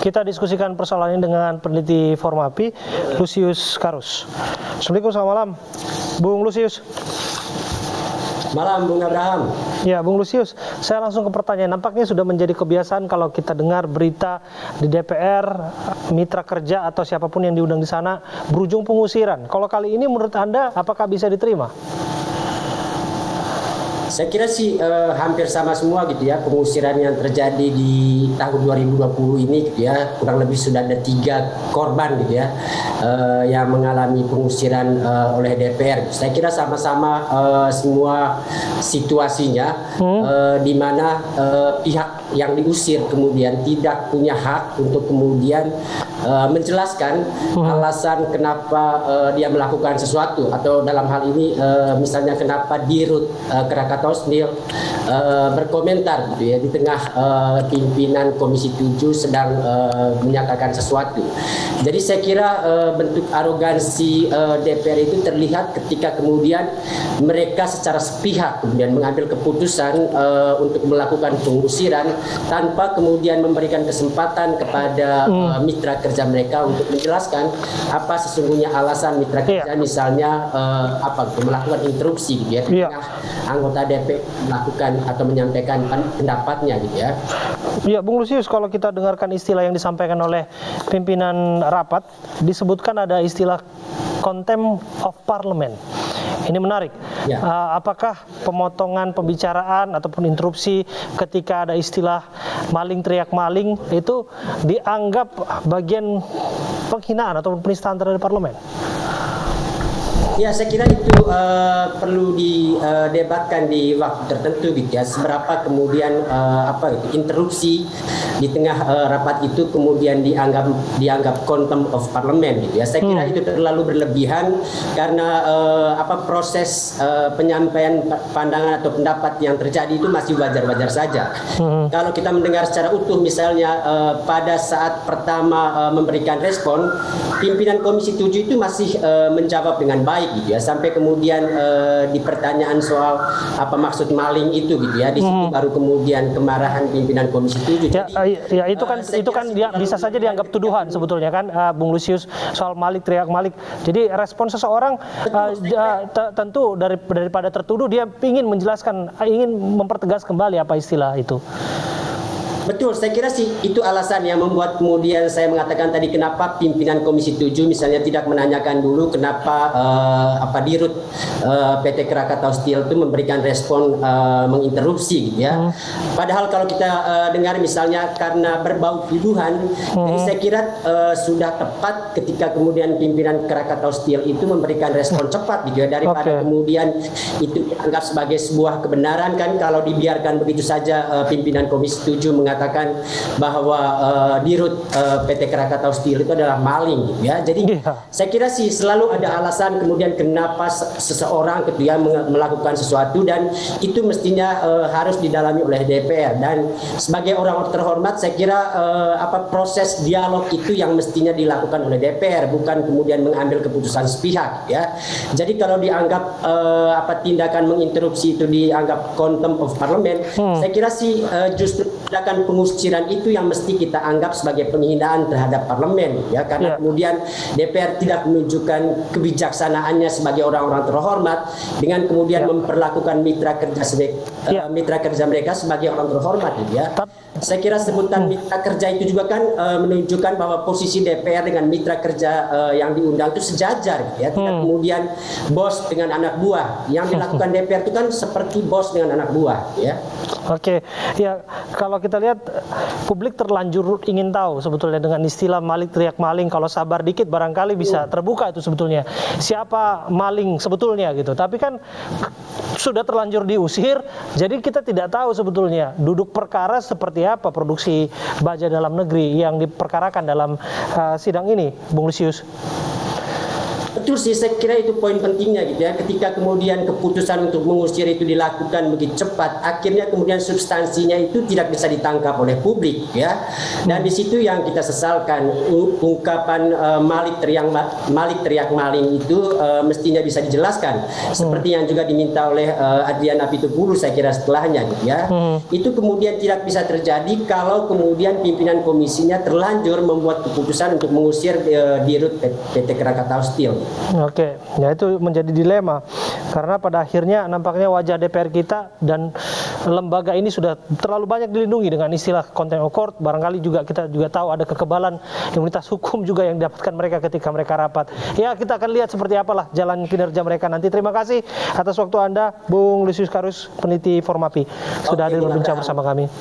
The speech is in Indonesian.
Kita diskusikan persoalan ini dengan peneliti Formapi, Lusius Karus. Assalamualaikum, selamat malam, Bung Lusius. Malam, Bung Abraham. Ya, Bung Lusius, saya langsung ke pertanyaan. Nampaknya sudah menjadi kebiasaan kalau kita dengar berita di DPR, mitra kerja atau siapapun yang diundang di sana berujung pengusiran. Kalau kali ini menurut Anda, apakah bisa diterima? Saya kira sih hampir sama semua gitu ya, pengusiran yang terjadi di tahun 2020 ini gitu ya, kurang lebih sudah ada 3 korban gitu ya yang mengalami pengusiran oleh DPR. Saya kira sama-sama semua situasinya di mana pihak yang diusir kemudian tidak punya hak untuk kemudian menjelaskan alasan kenapa dia melakukan sesuatu, atau dalam hal ini misalnya kenapa Dirut Krakatau Steel berkomentar gitu ya di tengah pimpinan Komisi 7 sedang menyatakan sesuatu. Jadi saya kira bentuk arogansi DPR itu terlihat ketika kemudian mereka secara sepihak kemudian mengambil keputusan untuk melakukan pengusiran tanpa kemudian memberikan kesempatan kepada mitra kerja mereka untuk menjelaskan apa sesungguhnya alasan mitra kerja misalnya melakukan interupsi gitu ya ketika anggota DPR melakukan atau menyampaikan pendapatnya gitu ya. Ya, Bung Lusius, kalau kita dengarkan istilah yang disampaikan oleh pimpinan rapat, disebutkan ada istilah contempt of parliament. Ini menarik. Ya. Apakah pemotongan pembicaraan ataupun interupsi ketika ada istilah maling teriak maling itu dianggap bagian penghinaan ataupun penistaan terhadap parlemen? Ya, saya kira itu perlu didebatkan di waktu tertentu gitu ya. Seberapa kemudian interupsi di tengah rapat itu kemudian dianggap contempt of parliament gitu ya. Saya kira itu terlalu berlebihan karena proses penyampaian pandangan atau pendapat yang terjadi itu masih wajar-wajar saja. Kalau kita mendengar secara utuh misalnya pada saat pertama memberikan respon, pimpinan Komisi 7 itu masih menjawab dengan baik gitu ya, sampai kemudian di pertanyaan soal apa maksud maling itu gitu ya, di situ baru kemudian kemarahan pimpinan Komisi 7. Jadi, itu kan bisa saja dianggap tuduhan sebetulnya kan, Bung Lusius, soal malik teriak malik. Jadi respon seseorang tentu daripada tertuduh dia ingin menjelaskan, ingin mempertegas kembali apa istilah itu. Betul, saya kira sih itu alasan yang membuat kemudian saya mengatakan tadi kenapa pimpinan Komisi 7 misalnya tidak menanyakan dulu kenapa Dirut PT Krakatau Steel itu memberikan respon menginterupsi gitu ya. Padahal kalau kita dengar misalnya karena berbau tuduhan, jadi saya kira sudah tepat ketika kemudian pimpinan Krakatau Steel itu memberikan respon cepat gitu ya, daripada kemudian itu dianggap sebagai sebuah kebenaran kan kalau dibiarkan begitu saja pimpinan Komisi 7 mengatakan bahwa Dirut PT Krakatau Steel itu adalah maling gitu ya. Jadi saya kira sih selalu ada alasan kemudian kenapa seseorang ketika melakukan sesuatu, dan itu mestinya harus didalami oleh DPR. Dan sebagai orang terhormat saya kira proses dialog itu yang mestinya dilakukan oleh DPR, bukan kemudian mengambil keputusan sepihak ya. Jadi kalau dianggap tindakan menginterupsi itu dianggap contempt of parliament, saya kira sih justru tindakan pengusiran itu yang mesti kita anggap sebagai penghinaan terhadap parlemen ya, karena kemudian DPR tidak menunjukkan kebijaksanaannya sebagai orang-orang terhormat dengan kemudian memperlakukan mitra kerja mereka sebagai orang terhormat ya. Saya kira sebutan mitra kerja itu juga kan menunjukkan bahwa posisi DPR dengan mitra kerja yang diundang itu sejajar ya, tidak kemudian bos dengan anak buah. Yang dilakukan DPR itu kan seperti bos dengan anak buah ya. Oke, ya kalau kita lihat publik terlanjur ingin tahu sebetulnya dengan istilah malik teriak maling. Kalau sabar dikit barangkali bisa terbuka itu sebetulnya siapa maling sebetulnya gitu. Tapi kan sudah terlanjur diusir, jadi kita tidak tahu sebetulnya duduk perkara seperti apa produksi baja dalam negeri yang diperkarakan dalam sidang ini, Bung Lusius. Betul sih, saya kira itu poin pentingnya gitu ya. Ketika kemudian keputusan untuk mengusir itu dilakukan begitu cepat, akhirnya kemudian substansinya itu tidak bisa ditangkap oleh publik ya. Dan di situ yang kita sesalkan, ungkapan Malik teriak maling itu mestinya bisa dijelaskan. Seperti yang juga diminta oleh Adrian Apitupulu saya kira setelahnya gitu ya. Itu kemudian tidak bisa terjadi kalau kemudian pimpinan komisinya terlanjur membuat keputusan untuk mengusir dirut PT Krakatau Steel. Oke, ya itu menjadi dilema karena pada akhirnya nampaknya wajah DPR kita dan lembaga ini sudah terlalu banyak dilindungi dengan istilah contempt of court. Barangkali juga kita juga tahu ada kekebalan imunitas hukum juga yang didapatkan mereka ketika mereka rapat. Ya, kita akan lihat seperti apalah jalan kinerja mereka nanti. Terima kasih atas waktu Anda, Bung Lusius Karus, peneliti Formapi, sudah hadir berbincang bersama kami.